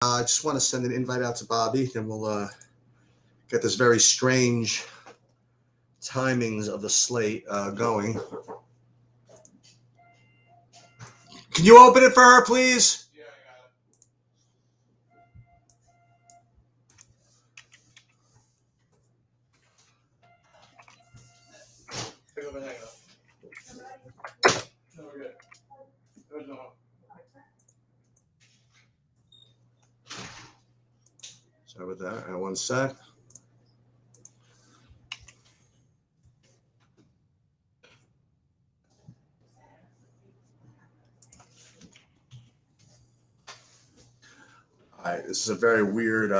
I just want to send an invite out to Bobby, and we'll get this very strange timings of the slate going. Can you open it for her, please? Sorry about that. One sec. All right, this is a very weird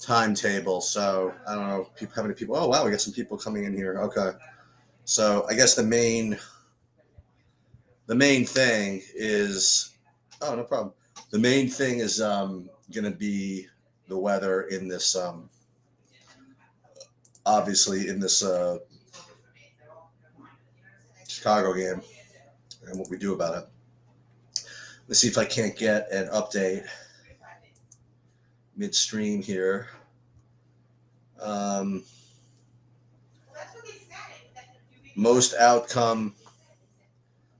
timetable. So I don't know how many people. Oh wow, we got some people coming in here. Okay, so I guess the main thing is. Oh, no problem. The main thing is going to be the weather in this. Obviously, in this Chicago game, and what we do about it. Let's see if I can't get an update midstream here. Most outcome,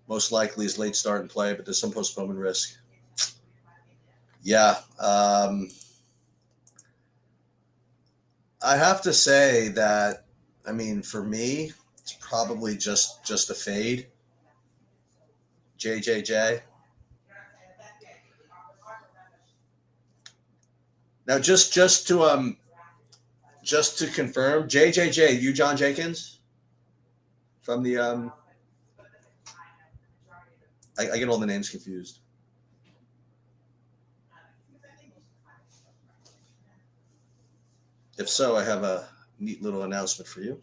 most likely is late start and play, but there's some postponement risk. Yeah. I have to say that, I mean, for me, it's probably just a fade. JJJ. Now, just to confirm, JJJ, you John Jenkins from the I get all the names confused. If so, I have a neat little announcement for you.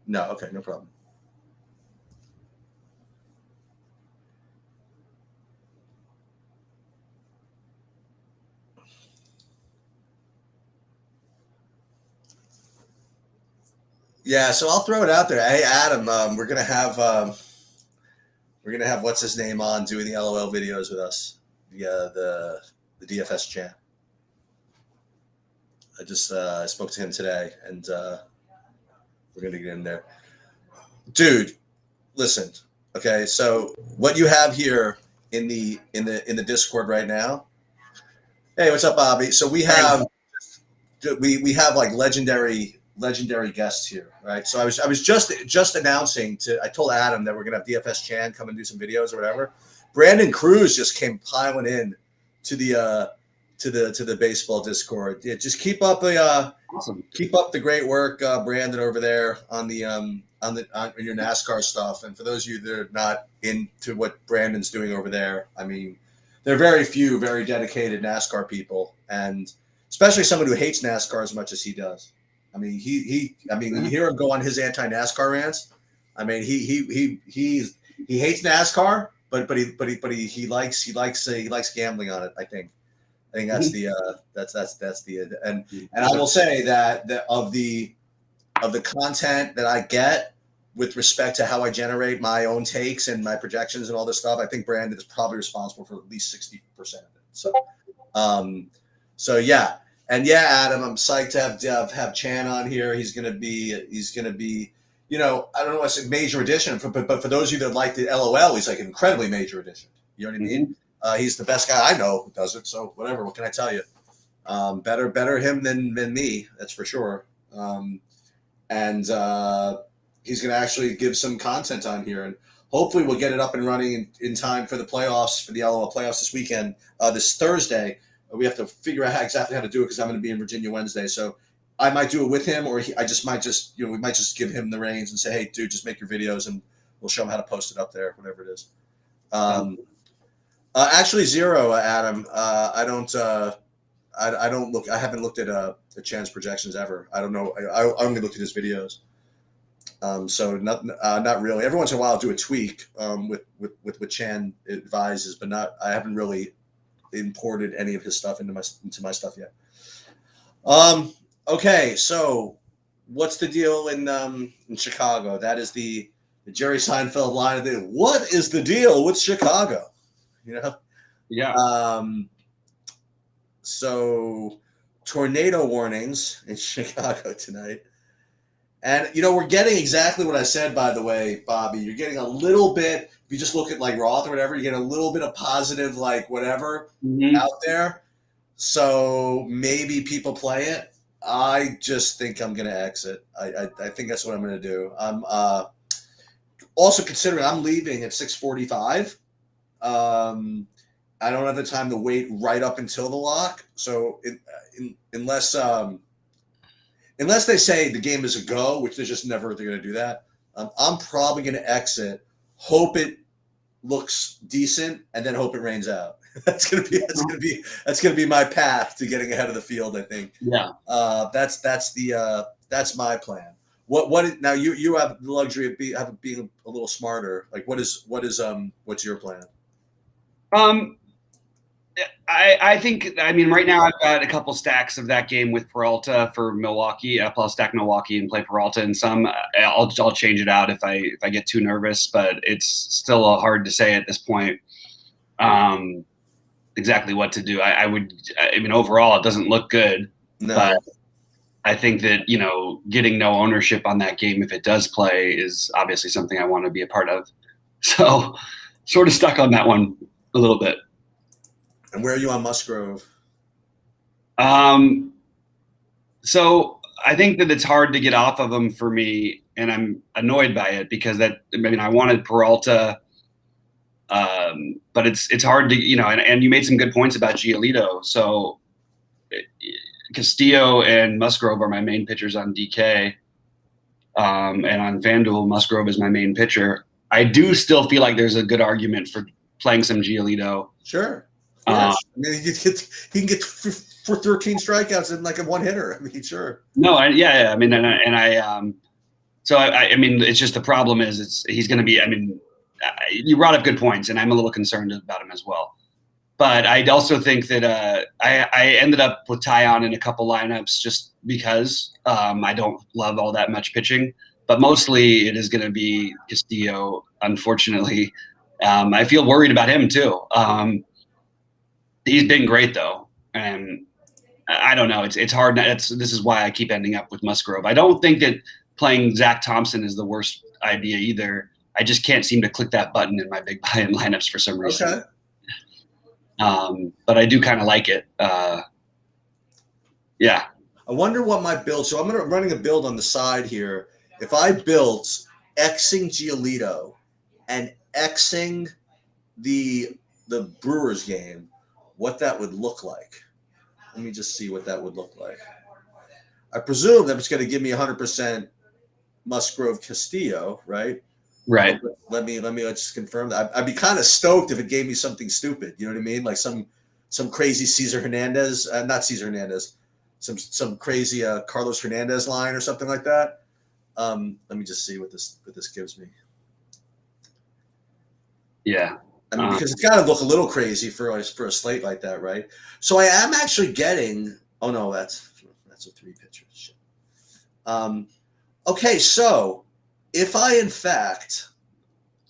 No, okay, no problem. Yeah, so I'll throw it out there. Hey, Adam, we're gonna have what's his name on doing the LOL videos with us. The DFS champ. I spoke to him today, and we're gonna get in there, dude. Listen, okay. So what you have here in the Discord right now. Hey, what's up, Bobby? So we have like legendary guests here, right? So I was just announcing I told Adam that we're gonna have DFS Chan come and do some videos or whatever. Brandon Cruz just came piling in to the baseball Discord. Yeah, just keep up awesome. Keep up the great work, Brandon, over there on your NASCAR stuff. And for those of you that are not into what Brandon's doing over there, I mean, there are very few very dedicated NASCAR people, and especially someone who hates NASCAR as much as he does. I mean, you hear him go on his anti-NASCAR rants. I mean, he hates NASCAR, but he likes gambling on it. I think that's the and I will say that of the content that I get with respect to how I generate my own takes and my projections and all this stuff, I think Brandon is probably responsible for at least 60% of it. So yeah. And yeah, Adam, I'm psyched to have Chan on here. He's gonna be, I don't know what's a major addition, but for those of you that like the LOL, he's like an incredibly major addition. You know what I mean? He's the best guy I know who does it. So whatever, what can I tell you? Better him than me, that's for sure. And he's gonna actually give some content on here, and hopefully we'll get it up and running in time for the playoffs, for the LOL playoffs this weekend, this Thursday. We have to figure out exactly how to do it because I'm going to be in Virginia Wednesday. So I might do it with him, or we might just give him the reins and say, hey, dude, just make your videos and we'll show him how to post it up there, whatever it is. Actually, zero, Adam. I don't look. I haven't looked at the Chan's projections ever. I don't know. I only looked at his videos. So not really. Every once in a while, I'll do a tweak with what Chan advises, but not. I haven't really imported any of his stuff into my stuff yet. Okay, so what's the deal in Chicago? That is the the Jerry Seinfeld line of the, what is the deal with Chicago? You know? Yeah. So tornado warnings in Chicago tonight. And, you know, we're getting exactly what I said, by the way, Bobby. You're getting a little bit, if you just look at like Roth or whatever, you get a little bit of positive, like whatever out there. So maybe people play it. I just think I'm going to exit. I think that's what I'm going to do. I'm also considering I'm leaving at 6:45. I don't have the time to wait right up until the lock. So unless they say the game is a go, which they're just never going to do that, I'm probably going to exit, hope it looks decent, and then hope it rains out. That's gonna be my path to getting ahead of the field, I think. Yeah. That's my plan. What now? You have the luxury of being a little smarter. Like what's your plan? I think, I mean, right now I've got a couple stacks of that game with Peralta for Milwaukee. I'll stack Milwaukee and play Peralta, and some I'll change it out if I get too nervous. But it's still hard to say at this point exactly what to do. I mean, overall it doesn't look good, but I think that, you know, getting no ownership on that game if it does play is obviously something I want to be a part of. So sort of stuck on that one a little bit. And where are you on Musgrove? So I think that it's hard to get off of him for me, and I'm annoyed by it because I wanted Peralta, but it's hard to, you know, and you made some good points about Giolito. So Castillo and Musgrove are my main pitchers on DK, and on FanDuel, Musgrove is my main pitcher. I do still feel like there's a good argument for playing some Giolito. Sure. Yes. I mean, he can get for 13 strikeouts and like a one hitter. I mean, sure. No, yeah. I mean, so I mean, it's just the problem is he's going to be. I mean, you brought up good points, and I'm a little concerned about him as well. But I also think that I ended up with Taillon in a couple lineups just because I don't love all that much pitching, but mostly it is going to be Castillo. Unfortunately, I feel worried about him too. He's been great though, and I don't know. It's hard. This is why I keep ending up with Musgrove. I don't think that playing Zach Thompson is the worst idea either. I just can't seem to click that button in my big buy-in lineups for some reason. Okay. But I do kind of like it. Yeah. I wonder what my build. So I'm running a build on the side here. If I built Xing Giolito and Xing the Brewers game, what that would look like. Let me just see what that would look like. I presume that it's going to give me 100% Musgrove Castillo, right? Right. Let's confirm that. I'd be kind of stoked if it gave me something stupid. You know what I mean? Like some crazy Cesar Hernandez, not Cesar Hernandez, some crazy Carlos Hernandez line or something like that. Let me just see what this gives me. Yeah. I mean, because it's got to look a little crazy for a slate like that, right? So I am actually getting. Oh no, that's a 3 pitcher. Shit. Okay, so if I in fact,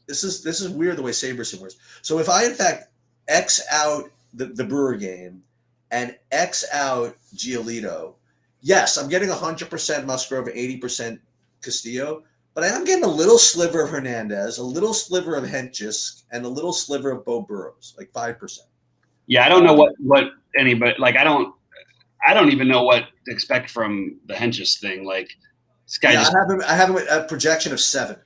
this is weird the way SaberSim works. So if I in fact X out the Brewer game and X out Giolito, yes, I'm getting 100% Musgrove, 80% Castillo. But I am getting a little sliver of Hernandez, a little sliver of Hentges, and a little sliver of Bo Burrows, like 5%. Yeah, I don't know what anybody like. I don't even know what to expect from the Hentges thing. Like this guy. Yeah, I have him at a projection of 7.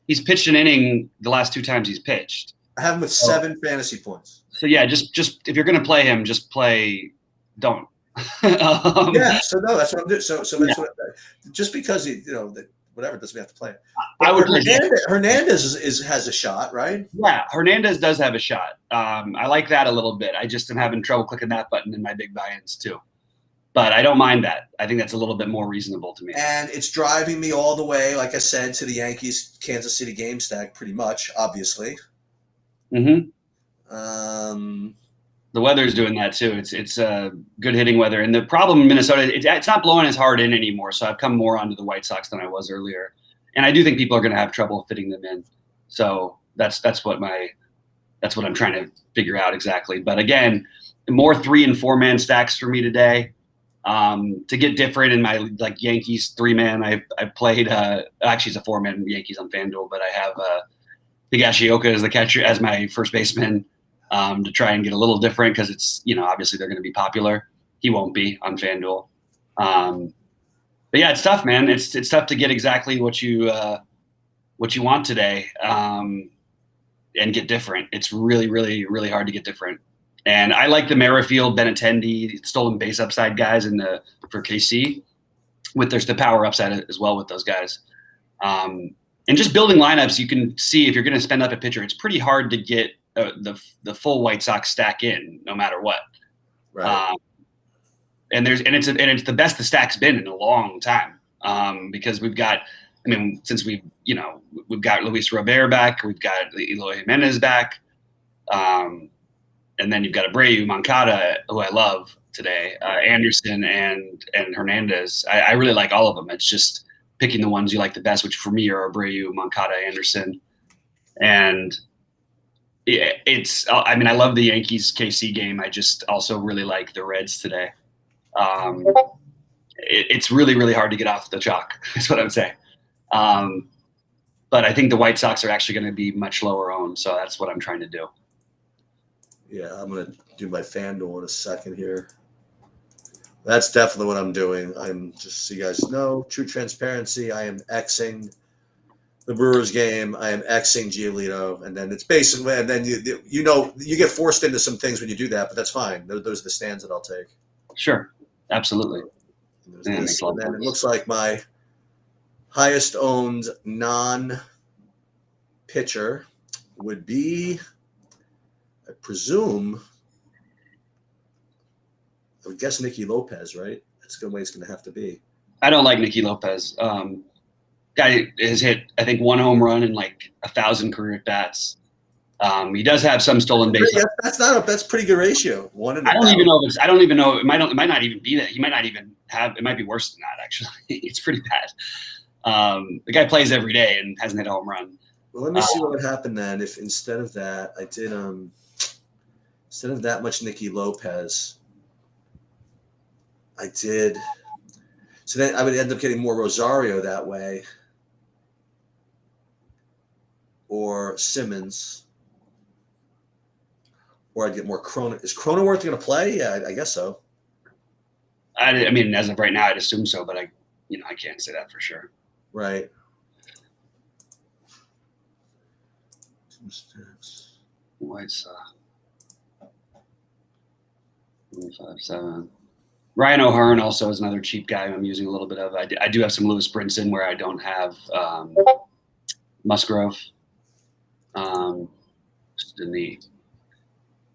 He's pitched an inning the last 2 times he's pitched. I have him with 7 fantasy points. So yeah, just if you're gonna play him, just play. Don't. Yeah. So no, that's what I'm doing. So that's what. Just because whatever, doesn't have to play it. I would. Hernandez has a shot, right? Yeah, Hernandez does have a shot. I like that a little bit. I just am having trouble clicking that button in my big buy-ins too. But I don't mind that. I think that's a little bit more reasonable to me. And it's driving me all the way, like I said, to the Yankees Kansas City game stack, pretty much, obviously. Mm-hmm. The weather's doing that too. It's good hitting weather, and the problem in Minnesota, it's not blowing as hard in anymore. So I've come more onto the White Sox than I was earlier. and I do think people are going to have trouble fitting them in. So that's what I'm trying to figure out exactly. But again, more 3 and 4 man stacks for me today. To get different in my like Yankees 3-man, I've played actually it's a 4-man Yankees on FanDuel, but I have Higashioka as the catcher as my first baseman to try and get a little different because it's obviously they're going to be popular. He won't be on FanDuel, but yeah, it's tough, man. It's tough to get exactly what you want today and get different. It's really really really hard to get different. And I like the Merrifield, Benintendi, stolen base upside guys for KC. There's the power upside as well with those guys. And just building lineups, you can see if you're going to spend up a pitcher, it's pretty hard to get the full White Sox stack in, no matter what. Right. And it's the best the stack's been in a long time because we've got. I mean, since we've got Luis Robert back, we've got Eloy Jimenez back. And then you've got Abreu, Moncada, who I love today, Anderson and Hernandez. I really like all of them. It's just picking the ones you like the best, which for me are Abreu, Moncada, Anderson. And I love the Yankees KC game. I just also really like the Reds today. It's really, really hard to get off the chalk. That's what I would say. But I think the White Sox are actually going to be much lower owned. So that's what I'm trying to do. Yeah, I'm going to do my FanDuel in a second here. That's definitely what I'm doing. I'm just so you guys know, true transparency. I am Xing the Brewers game. I am Xing Giolito. And then it's basically, and then you get forced into some things when you do that, but that's fine. Those are the stands that I'll take. Sure. Absolutely. And then it looks like my highest owned non-pitcher would be, I presume, I would guess Nicky Lopez, right? That's the way it's going to have to be. I don't like Nicky Lopez. Guy has hit, I think, 1 home run in like 1,000 career at bats. He does have some stolen bases. That's pretty good ratio. I don't even know. It might not even be that. He might not even have. It might be worse than that. Actually, it's pretty bad. The guy plays every day and hasn't hit a home run. Well, let me see what would happen then if instead of that I did instead of that much Nicky Lopez, I did. So then I would end up getting more Rosario that way, or Simmons, or I'd get more Cronenworth. Is Cronenworth going to play? Yeah, I guess so. I mean, as of right now, I'd assume so, but I can't say that for sure. Right. White Sox. 25-7. Ryan O'Hearn also is another cheap guy I'm using a little bit of. I do have some Lewis Brinson where I don't have Musgrove. Just in the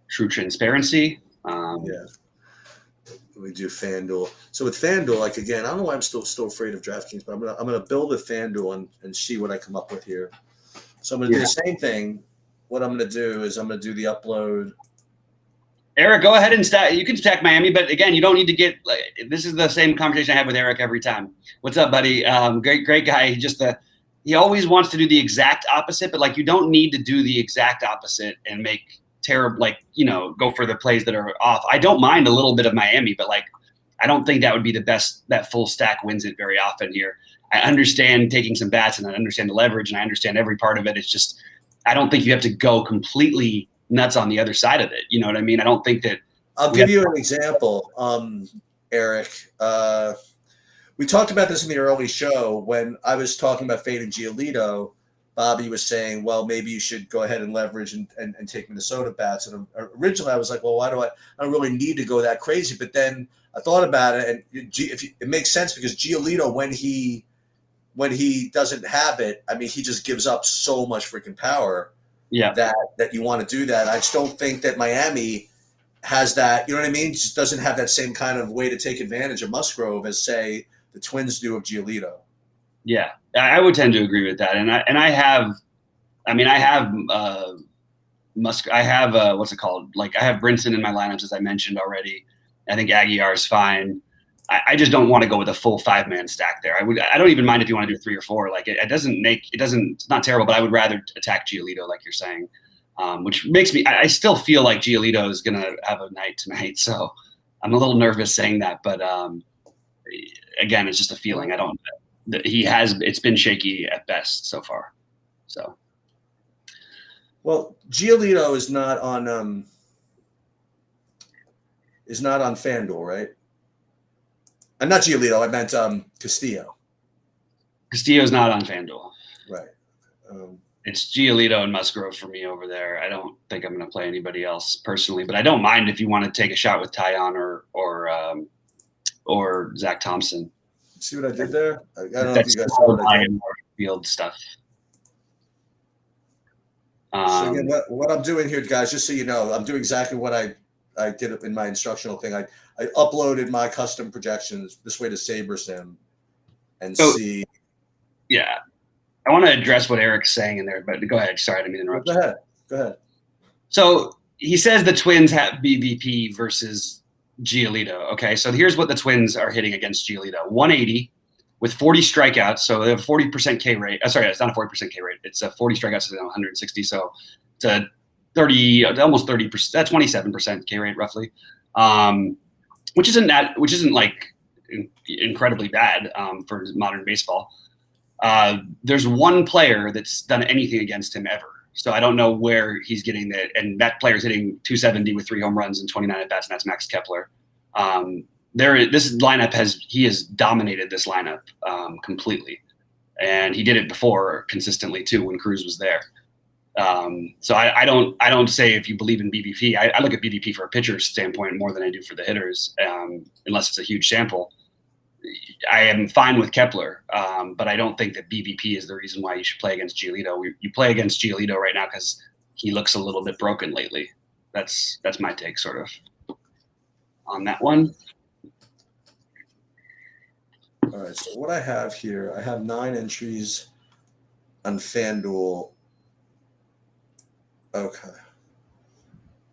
true transparency. Yeah. We do FanDuel. So with FanDuel, like again, I don't know why I'm still afraid of DraftKings, but I'm gonna build a FanDuel and see what I come up with here. So I'm gonna do the same thing. What I'm gonna do is I'm gonna do the upload. Eric, go ahead and stack. You can stack Miami, but again, you don't need to get. This is the same conversation I have with Eric every time. What's up, buddy? Great guy. He always wants to do the exact opposite, but you don't need to do the exact opposite and make terrible, go for the plays that are off. I don't mind a little bit of Miami, but I don't think that would be the best. That full stack wins it very often here. I understand taking some bats and I understand the leverage and I understand every part of it. It's just I don't think you have to go completely nuts on the other side of it. You know what I mean? I don't think that. I'll give you an example, Eric. We talked about this in the early show when I was talking about fading Giolito. Bobby was saying, well, maybe you should go ahead and leverage and take Minnesota bats. And originally I was like, well, why do I don't really need to go that crazy. But then I thought about it, and it makes sense because Giolito, when he doesn't have it, I mean, he just gives up so much freaking power. Yeah. That you want to do that. I just don't think that Miami has that. You know what I mean? Just doesn't have that same kind of way to take advantage of Musgrove as say the Twins do of Giolito. Yeah, I would tend to agree with that. And I have what's it called? I have Brinson in my lineups, as I mentioned already. I think Aguilar is fine. I just don't want to go with a full 5-man stack there. I don't even mind if you want to do 3 or 4. Like it's not terrible, but I would rather attack Giolito, like you're saying, which makes me, I still feel like Giolito is going to have a night tonight. So I'm a little nervous saying that, but again, it's just a feeling. It's been shaky at best so far. So. Well, Giolito is not on FanDuel, right? Not Giolito. I meant Castillo. Castillo's not on FanDuel. Right. It's Giolito and Musgrove for me over there. I don't think I'm going to play anybody else personally, but I don't mind if you want to take a shot with Taillon or Zach Thompson. See what I did there? I don't know if you guys saw what I did. Field stuff. So again, what I'm doing here, guys, just so you know, I'm doing exactly what I did in my instructional thing. I uploaded my custom projections this way to SaberSim and see. Yeah. I want to address what Eric's saying in there, but go ahead. Sorry, I didn't mean to interrupt you. Go ahead. So he says the Twins have BVP versus Giolito. Okay, so here's what the Twins are hitting against Giolito. 180 with 40 strikeouts. So they have 40% K rate. Sorry, it's not a 40% K rate. It's a 40 strikeouts and 160. So it's a 30, almost 30%. That's 27% K rate roughly, which isn't like incredibly bad for modern baseball. There's one player that's done anything against him ever. So I don't know where he's getting that. And that player's hitting 270 with 3 home runs and 29 at bats, and that's Max Kepler. This lineup has dominated this lineup completely. And he did it before consistently too when Cruz was there. So I don't say if you believe in BVP. I look at BVP for a pitcher's standpoint more than I do for the hitters, unless it's a huge sample. I am fine with Kepler, but I don't think that BVP is the reason why you should play against Giolito. You play against Giolito right now because he looks a little bit broken lately. That's my take sort of on that one. All right, so what I have here, I have 9 entries on FanDuel. Okay.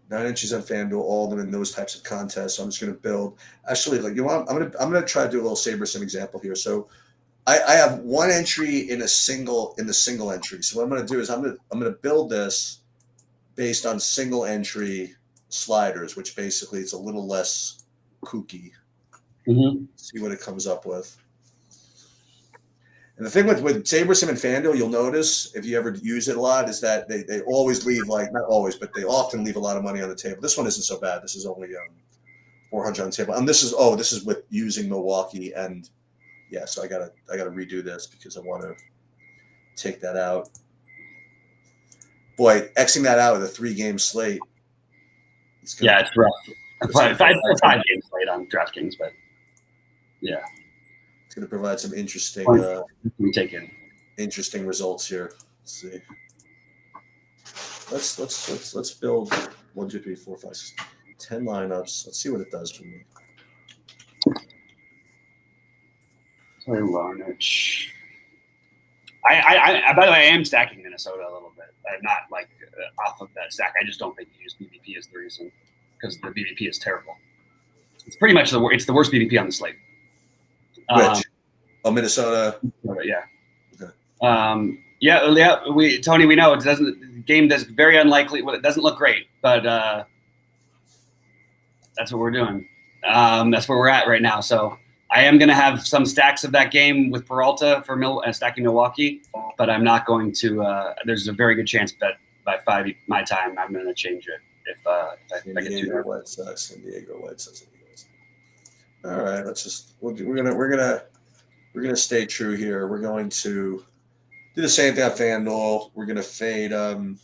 9 entries on FanDuel, all of them in those types of contests. So I'm just going to build. Actually, I'm going to try to do a little SaberSim example here. So I have 1 entry in the single entry. So what I'm going to do is I'm going to build this based on single entry sliders, which basically it's a little less kooky. Mm-hmm. See what it comes up with. And the thing with SaberSim and FanDuel, you'll notice if you ever use it a lot, is that they always leave, like, not always, but they often leave a lot of money on the table. This one isn't so bad. This is only 400 on the table. And this is with using Milwaukee, and yeah, so I gotta redo this because I want to take that out. Boy, Xing that out with a 3-game slate. It's rough. 5 game slate on DraftKings, but yeah. Going to provide some interesting interesting results here. Let's see. Let's build 1, 2, 3, 4, 5, 6, 10 lineups. Let's see what it does for me. Sorry, Larnach. I by the way, I am stacking Minnesota a little bit. I'm not like off of that stack. I just don't think you use BVP as the reason because the BVP is terrible. It's pretty much it's the worst BVP on the slate. Which? Minnesota. Yeah. Okay. Tony, we know the game does very unlikely. Well, it doesn't look great, but that's what we're doing. That's where we're at right now. So I am going to have some stacks of that game with Peralta for stacking Milwaukee, but I'm not going to. There's a very good chance that by 5 my time, I'm going to change it if I get too nervous. San Diego White Sox. All right, we're gonna stay true here. We're going to do the same thing on FanDuel. We're gonna fade. We're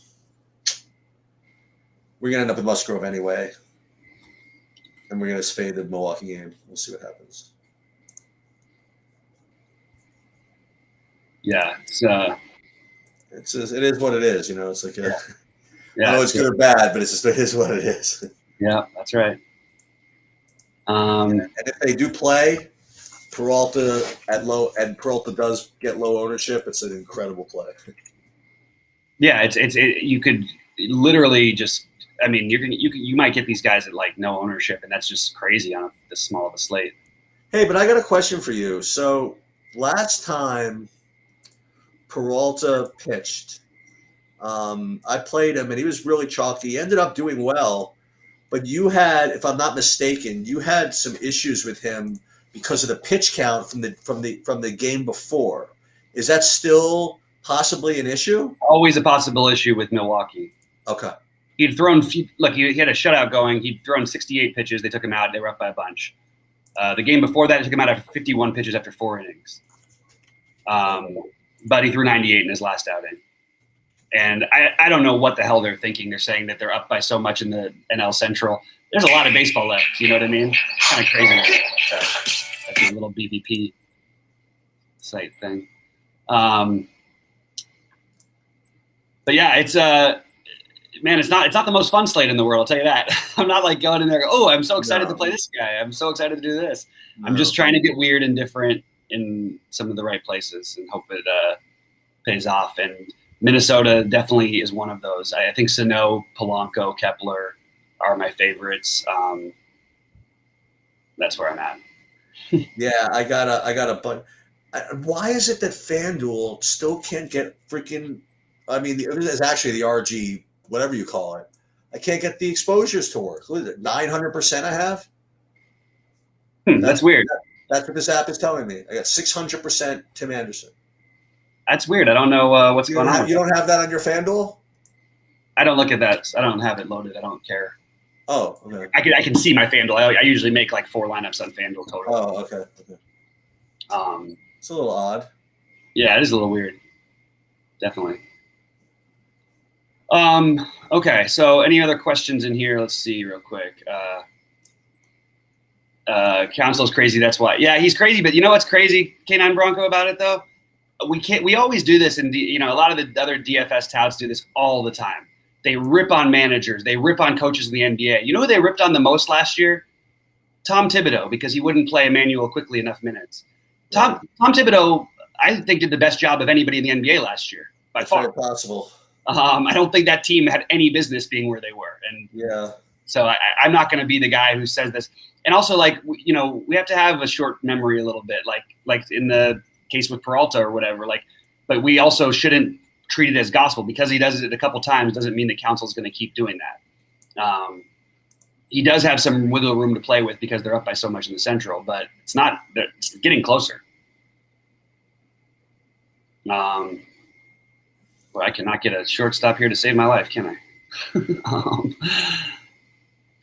gonna end up with Musgrove anyway, and we're gonna fade the Milwaukee game. We'll see what happens. Yeah, it is what it is. You know, it's like yeah. I know it's good or bad, but it is what it is. Yeah, that's right. And if they do play Peralta and Peralta does get low ownership, it's an incredible play. Yeah, you could literally just. I mean, you might get these guys at like no ownership, and that's just crazy on this small of a slate. Hey, but I got a question for you. So last time Peralta pitched, I played him and he was really chalky. He ended up doing well, but you had, if I'm not mistaken, you had some issues with him because of the pitch count from the game before. Is that still possibly an issue? Always a possible issue with Milwaukee. Okay. He'd thrown, look, he had a shutout going. He'd thrown 68 pitches. They took him out. They were up by a bunch. The game before that, they took him out after 51 pitches after 4 innings. But he threw 98 in his last outing. And I don't know what the hell they're thinking. They're saying that they're up by so much in the NL Central. There's a lot of baseball left. You know what I mean? Kind of crazy. That's a little BVP site thing. But yeah, it's man, it's not the most fun slate in the world. I'll tell you that. I'm not like going in there. Oh, I'm so excited to play this guy. I'm so excited to do this. No. I'm just trying to get weird and different in some of the right places and hope it pays off. And Minnesota definitely is one of those. I think Sano, Polanco, Kepler are my favorites. That's where I'm at. Yeah, I got a but why is it that FanDuel still can't get freaking? I mean, it's actually the RG, whatever you call it. I can't get the exposures to work. What is it? 900% I have. That's weird. That's what this app is telling me. I got 600% Tim Anderson. That's weird. I don't know what's going on. You don't have that on your FanDuel? I don't look at that. I don't have it loaded. I don't care. Oh, okay. I can see my FanDuel. I usually make like 4 lineups on FanDuel total. Oh, okay. It's a little odd. Yeah, it is a little weird. Definitely. Okay, so any other questions in here? Let's see real quick. Council's crazy, that's why. Yeah, he's crazy, but you know what's crazy, K9 Bronco, about it though? We always do this, and a lot of the other DFS touts do this all the time. They rip on managers. They rip on coaches in the NBA. You know who they ripped on the most last year? Tom Thibodeau, because he wouldn't play Emmanuel quickly enough minutes. Tom Thibodeau, I think, did the best job of anybody in the NBA last year, by far. Very possible. I don't think that team had any business being where they were. And yeah. So I'm not going to be the guy who says this. And also, like, we have to have a short memory a little bit, like in the case with Peralta or whatever. Like, but we also shouldn't treat it as gospel. Because he does it a couple times doesn't mean the council's going to keep doing that. He does have some wiggle room to play with because they're up by so much in the Central, but it's getting closer. Well, I cannot get a shortstop here to save my life, can I?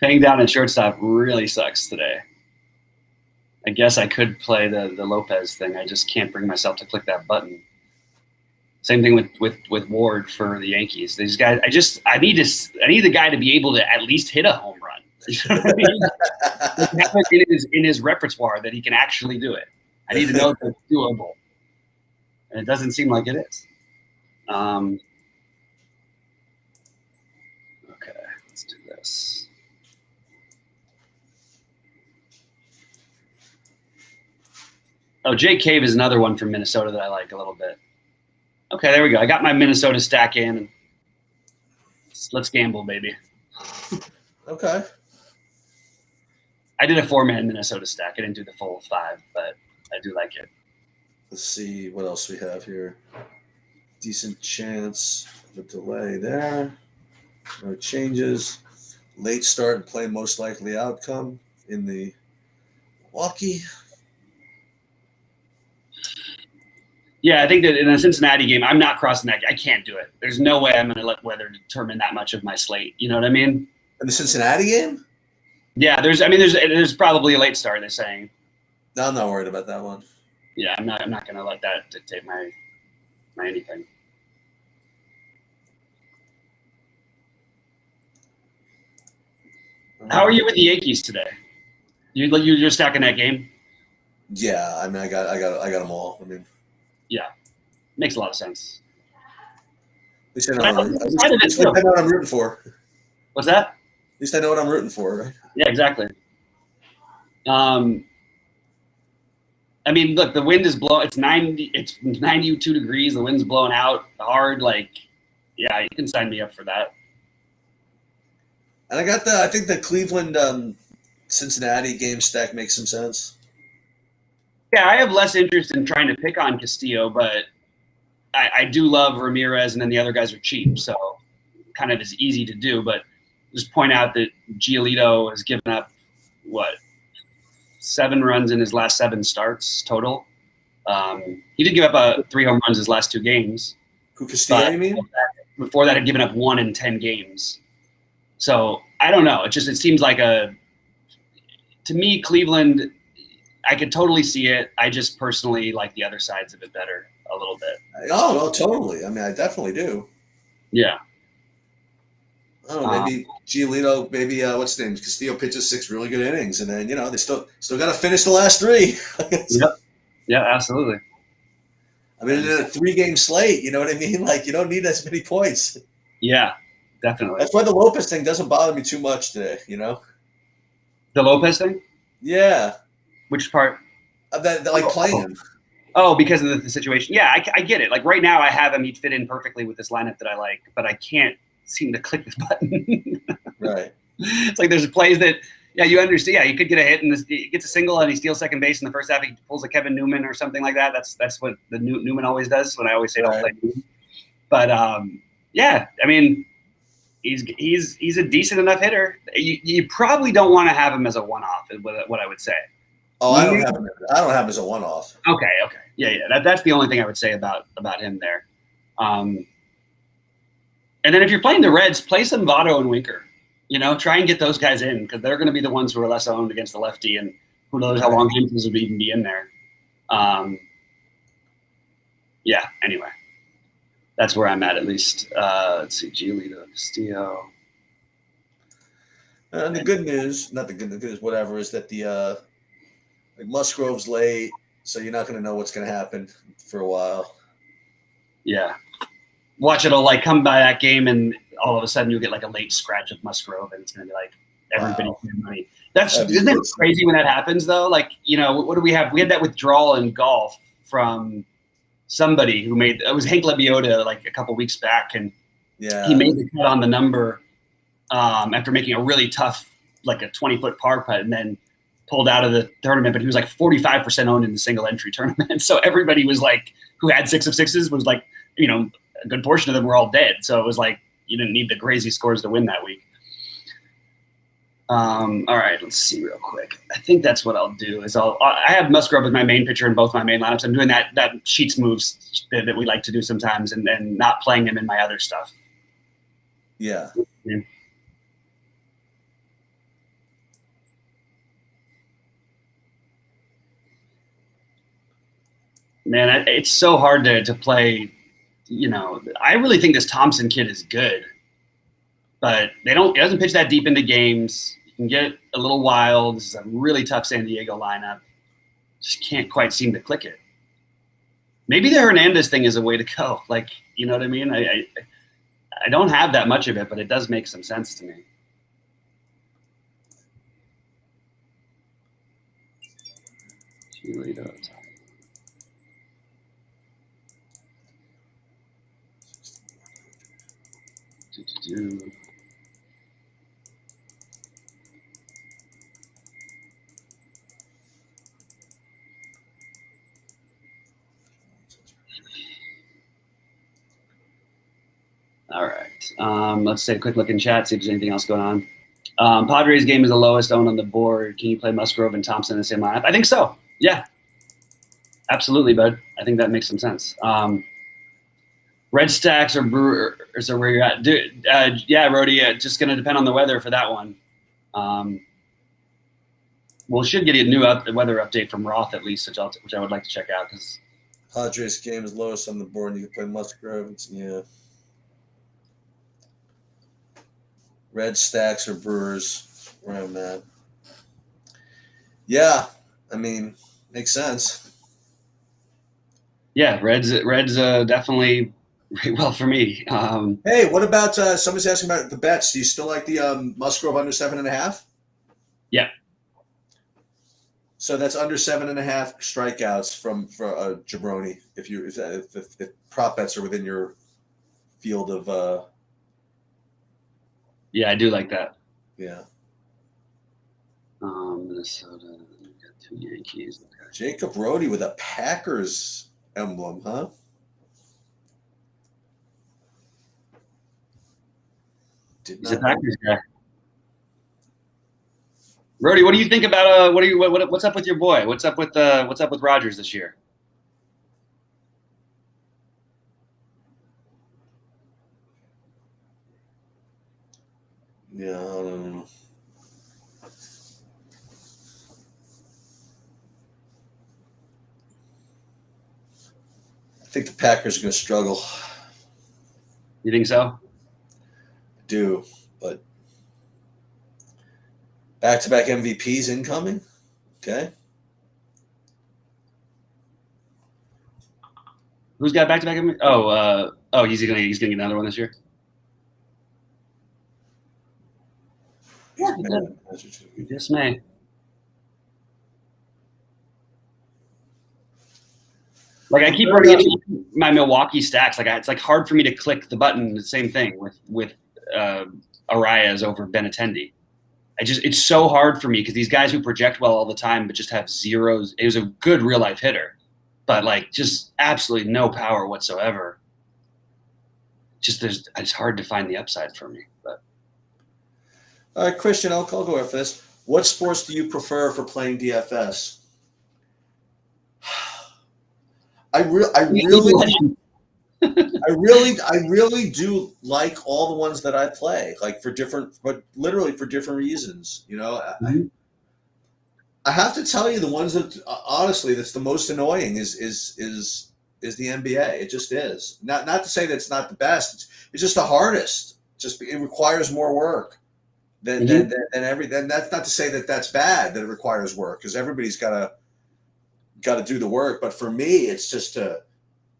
Paying down at shortstop really sucks today. I guess I could play the Lopez thing. I just can't bring myself to click that button. Same thing with Ward for the Yankees. These guys, I need the guy to be able to at least hit a home run. You know what I mean? Have it in his repertoire that he can actually do it. I need to know that it's doable, and it doesn't seem like it is. Okay, let's do this. Oh, Jake Cave is another one from Minnesota that I like a little bit. Okay, there we go. I got my Minnesota stack in, and let's gamble, baby. Okay. I did a 4-man Minnesota stack. I didn't do the full 5, but I do like it. Let's see what else we have here. Decent chance of a delay there. No changes. Late start and play most likely outcome in the Milwaukee. Yeah, I think that in the Cincinnati game, I'm not crossing that. I can't do it. There's no way I'm going to let weather determine that much of my slate. You know what I mean? In the Cincinnati game? Yeah, there's probably a late start. They're saying. No, I'm not worried about that one. Yeah, I'm not going to let that dictate my anything. How are you with the Yankees today? You're stacking that game? Yeah, I mean, I got them all. I mean, yeah, makes a lot of sense. At least I know what I'm rooting for. What's that? At least I know what I'm rooting for, right? Yeah, exactly. I mean, look, the wind is blowing. It's 92 degrees. The wind's blowing out hard. Like, yeah, you can sign me up for that. And I think the Cleveland Cincinnati game stack makes some sense. Yeah, I have less interest in trying to pick on Castillo, but I do love Ramirez, and then the other guys are cheap, so kind of is easy to do. But just point out that Giolito has given up, 7 runs in his last 7 starts total. He did give up 3 home runs his last 2 games. Who, Castillo, you mean? Before that, had given up 1 in 10 games. So I don't know. It seems like to me, Cleveland, I could totally see it. I just personally like the other sides of it better a little bit. Oh, no, totally. I mean, I definitely do. Yeah. I don't know, maybe Giolito, maybe what's his name? Castillo pitches 6 really good innings, and then they still got to finish the last 3. Yep. Yeah, absolutely. I mean, in a 3-game slate, you know what I mean? Like, you don't need as many points. Yeah, definitely. That's why the Lopez thing doesn't bother me too much today. The Lopez thing? Yeah. Which part? That like playing him. Oh, because of the situation. Yeah, I get it. Like right now, I have him. He'd fit in perfectly with this lineup that I like, but I can't seem to click this button. Right. It's like there's plays that, yeah, you understand. Yeah, he could get a hit and he gets a single and he steals second base in the first half. He pulls a Kevin Newman or something like that. That's what the Newman always does. When I always say don't play Newman. But yeah, I mean, he's a decent enough hitter. You probably don't want to have him as a one-off. Is what I would say. Oh, I don't have him as a one-off. Okay. Yeah. That's the only thing I would say about him there. And then if you're playing the Reds, play some Votto and Winker. Try and get those guys in because they're going to be the ones who are less owned against the lefty, and who knows how long Hamptons would even be in there. Yeah. Anyway, that's where I'm at least. Let's see, Giolito, Castillo. And the good news, not the good news, whatever, is that the Musgrove's late, so you're not going to know what's going to happen for a while. Yeah. Watch it'll like come by that game, and all of a sudden you'll get like a late scratch of Musgrove, and it's going to be like everybody's money. Isn't it crazy when that happens though? Like, what do we have? We had that withdrawal in golf from somebody who it was Hank Lebioda like a couple weeks back, and he made the cut on the number after making a really tough, like a 20-foot par putt, and then pulled out of the tournament, but he was like 45% owned in the single entry tournament. So everybody was like, who had 6 of 6s was like, a good portion of them were all dead. So it was like, you didn't need the crazy scores to win that week. All right, let's see real quick. I think that's what I'll do is I have Musgrove as my main pitcher in both my main lineups. I'm doing that Sheets moves that we like to do sometimes, and not playing him in my other stuff. Yeah. Man, it's so hard to play. I really think this Thompson kid is good, but it doesn't pitch that deep into games. You can get a little wild. This is a really tough San Diego lineup. Just can't quite seem to click it. Maybe the Hernandez thing is a way to go. Like, you know what I mean? I don't have that much of it, but it does make some sense to me. All right. Let's take a quick look in chat, see if there's anything else going on. Padres game is the lowest owned on the board. Can you play Musgrove and Thompson in the same lineup? I think so. Yeah. Absolutely, bud. I think that makes some sense. Red Stacks or Brewers are where you're at. Dude, yeah, Rody, just going to depend on the weather for that one. We should get a new weather update from Roth at least, which I would like to check out. Padres game is lowest on the board, and you can play Musgrove. Yeah. Red Stacks or Brewers, where I'm at. Yeah, I mean, makes sense. Yeah, Reds definitely very well for me. Hey, what about somebody's asking about the bets? Do you still like the Musgrove under 7.5? Yeah. So that's under 7.5 strikeouts for Jabroni. If prop bets are within your field of. Yeah, I do like that. Yeah. Minnesota. 2 Yankees. Okay. Jacob Rhodey with a Packers emblem, huh? Did He's a not know. Packers guy. Brody, what do you think about what's up with your boy? What's up with Rodgers this year? Yeah, I don't know. I think the Packers are going to struggle. You think so? I do, but back-to-back MVPs incoming. Okay. Who's got back-to-back? He's gonna get another one this year. Yeah, he just may. Like I keep running into my Milwaukee stacks. Like it's like hard for me to click the button. The same thing with Arias over Benintendi. It's so hard for me because these guys who project well all the time but just have zeros. It was a good real life hitter, but like just absolutely no power whatsoever. It's hard to find the upside for me. But all right, Christian, I'll go after this. What sports do you prefer for playing DFS? I really do like all the ones that I play, like but literally for different reasons. You know, mm-hmm. I have to tell you, the ones that honestly that's the most annoying is the NBA. It just is. Not to say that it's not the best. It's just the hardest. It requires more work than everything. That's not to say that that's bad, that it requires work, because everybody's got to do the work. But for me, it's just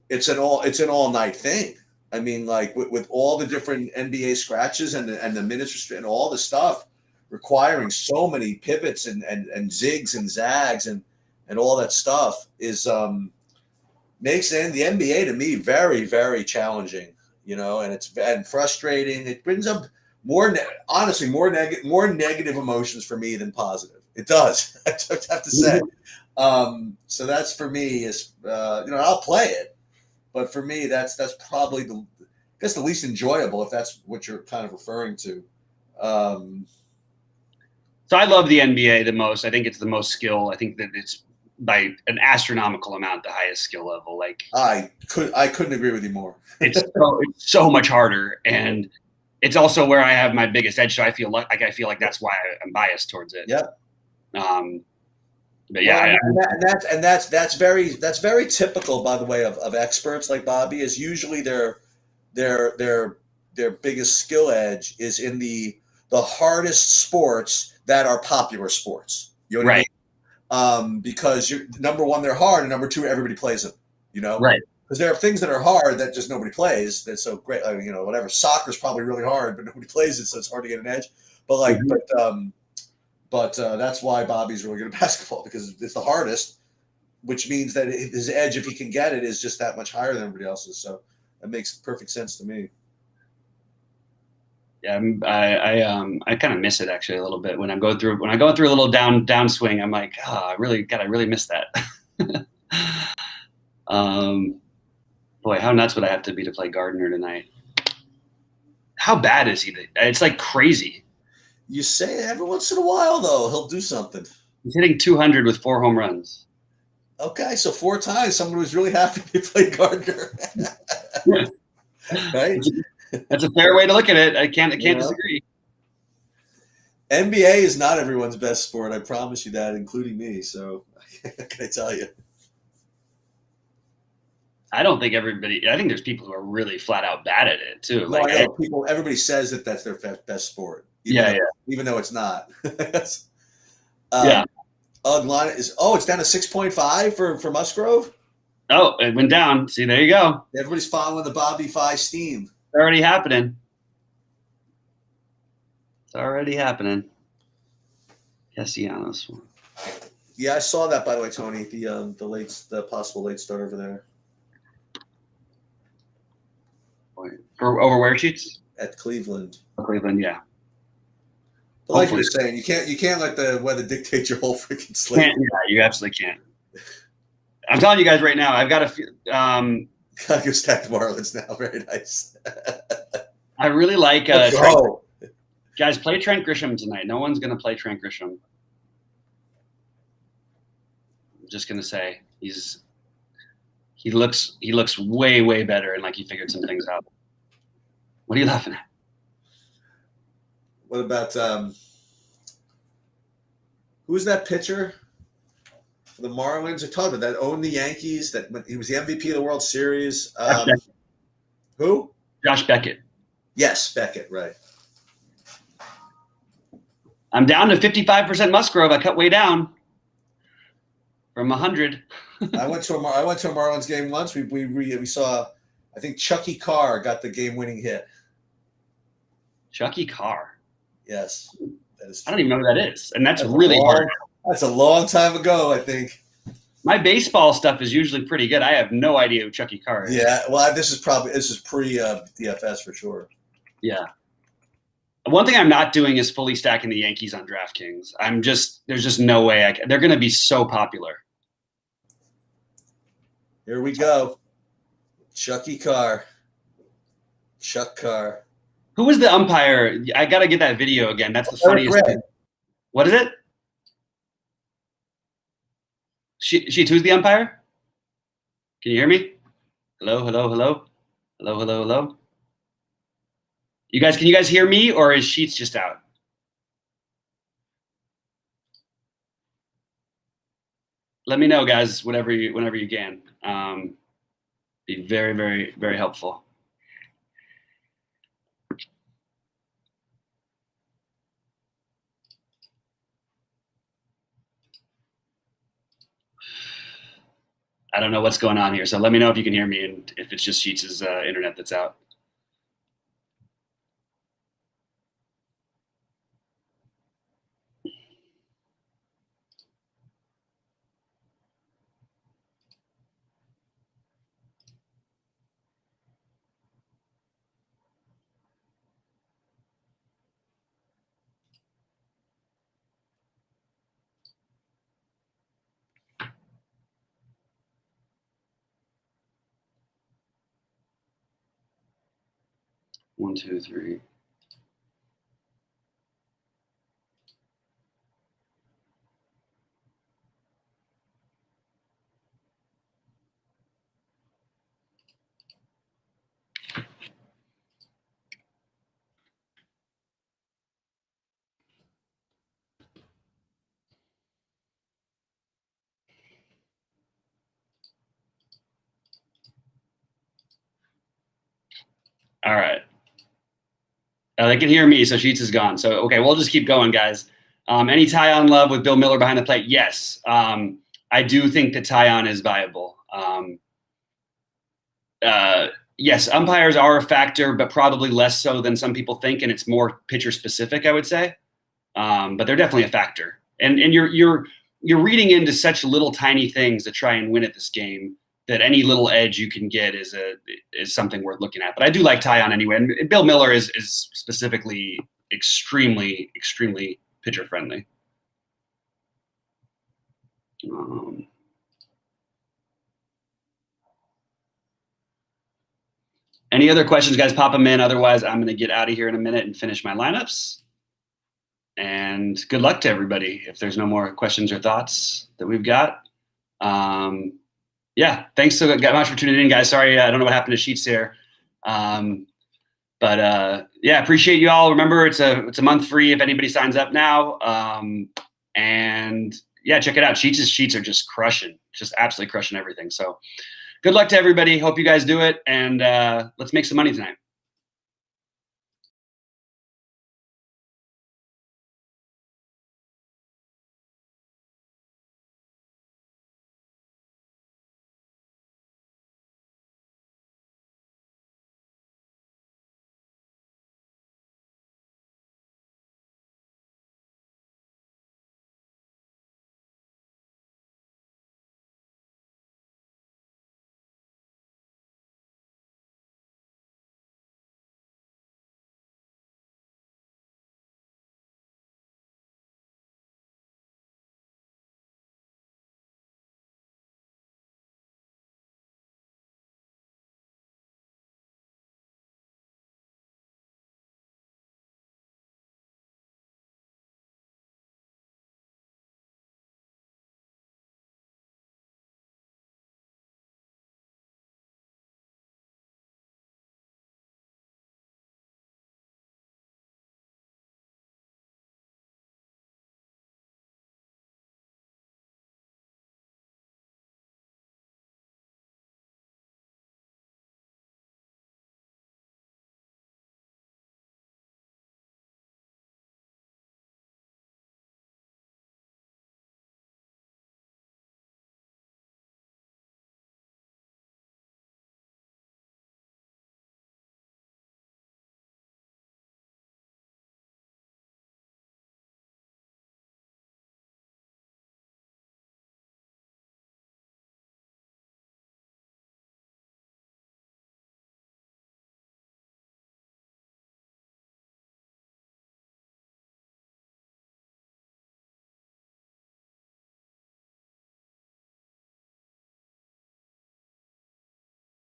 it's an all night thing. I mean, like with all the different NBA scratches and the minutes and all the stuff requiring so many pivots and zigs and zags and all that stuff is makes the NBA to me very, very challenging. You know, and it's frustrating. It brings up more negative emotions for me than positive. It does. I have to say. So that's for me is I'll play it, but for me that's probably the least enjoyable, if that's what you're kind of referring to. So I love the NBA the most. I think it's the most skill. I think that it's by an astronomical amount the highest skill level. Like I couldn't agree with you more. it's so much harder, and it's also where I have my biggest edge. So I feel like that's why I'm biased towards it. Yeah. But yeah, that's very typical, by the way, of experts like Bobby. Is usually their biggest skill edge is in the hardest sports that are popular sports. You know what right. I mean? Because number one, they're hard, and number two, everybody plays them. You know, right? Because there are things that are hard that just nobody plays. That's so great. Whatever. Soccer's probably really hard, but nobody plays it, so it's hard to get an edge. But But that's why Bobby's really good at basketball, because it's the hardest, which means that his edge, if he can get it, is just that much higher than everybody else's. So that makes perfect sense to me. Yeah, I kind of miss it actually a little bit when I go through a little downswing. I'm like, I really miss that. Boy, how nuts would I have to be to play Gardner tonight? How bad is he? It's like crazy. You say every once in a while, though, he'll do something. He's hitting 200 with 4 home runs. Okay, so 4 times someone was really happy to play Gardner. Right? That's a fair way to look at it. I can't disagree. NBA is not everyone's best sport. I promise you that, including me. So, what can I tell you? I don't think everybody. I think there's people who are really flat out bad at it too. No, I know. Everybody says that that's their best sport. Even though it's not. Yeah. It's down to 6.5 for Musgrove. Oh, it went down. See, there you go. Everybody's following the Bobby Fi steam. It's already happening. Castellanos. Yeah, I saw that, by the way, Tony. The possible late start over there. For over where sheets? At Cleveland. Cleveland, yeah. Like you're saying, you can't let the weather dictate your whole freaking slate. Yeah, you absolutely can't. I'm telling you guys right now, I've got a few. Gotta go stack the Marlins now. Very nice. I really like guys. Play Trent Grisham tonight. No one's gonna play Trent Grisham. I'm just gonna say he looks way better and like he figured some things out. What are you laughing at? What about who's that pitcher for the Marlins? I talked about that owned the Yankees. That he was the MVP of the World Series. Who? Josh Beckett. Yes, Beckett. Right. I'm down to 55% Musgrove. I cut way down from 100. I went to a Marlins game once. We saw, I think Chucky Carr got the game-winning hit. Chucky Carr. Yes, that is true. I don't even know who that is, and that's really hard. That's a long time ago, I think. My baseball stuff is usually pretty good. I have no idea who Chucky Carr is. Yeah, well, this is pre DFS for sure. Yeah. One thing I'm not doing is fully stacking the Yankees on DraftKings. There's just no way they're going to be so popular. Here we go. Chucky Carr. Chuck Carr. Who was the umpire? I got to get that video again. That's the funniest thing. What is it? Sheets, who's the umpire? Can you hear me? Hello? You guys, can you guys hear me, or is Sheets just out? Let me know, guys, whenever you can. Be very, very, very helpful. I don't know what's going on here, so let me know if you can hear me and if it's just Sheets' internet that's out. One, two, three. All right. They can hear me, so Sheets is gone. So, okay, we'll just keep going, guys. Any Taillon love with Bill Miller behind the plate? Yes. I do think that Taillon is viable. Yes, umpires are a factor, but probably less so than some people think, and it's more pitcher specific, I would say. But they're definitely a factor. And you're reading into such little tiny things to try and win at this game that any little edge you can get is something worth looking at. But I do like Taillon anyway. And Bill Miller is specifically extremely, extremely pitcher friendly. Any other questions, guys? Pop them in. Otherwise, I'm going to get out of here in a minute and finish my lineups. And good luck to everybody if there's no more questions or thoughts that we've got. Yeah, thanks so much for tuning in, guys. Sorry, I don't know what happened to Sheets here. But yeah, appreciate you all. Remember, it's a month free if anybody signs up now. And yeah, check it out. Sheets are just crushing, just absolutely crushing everything. So good luck to everybody. Hope you guys do it. And let's make some money tonight.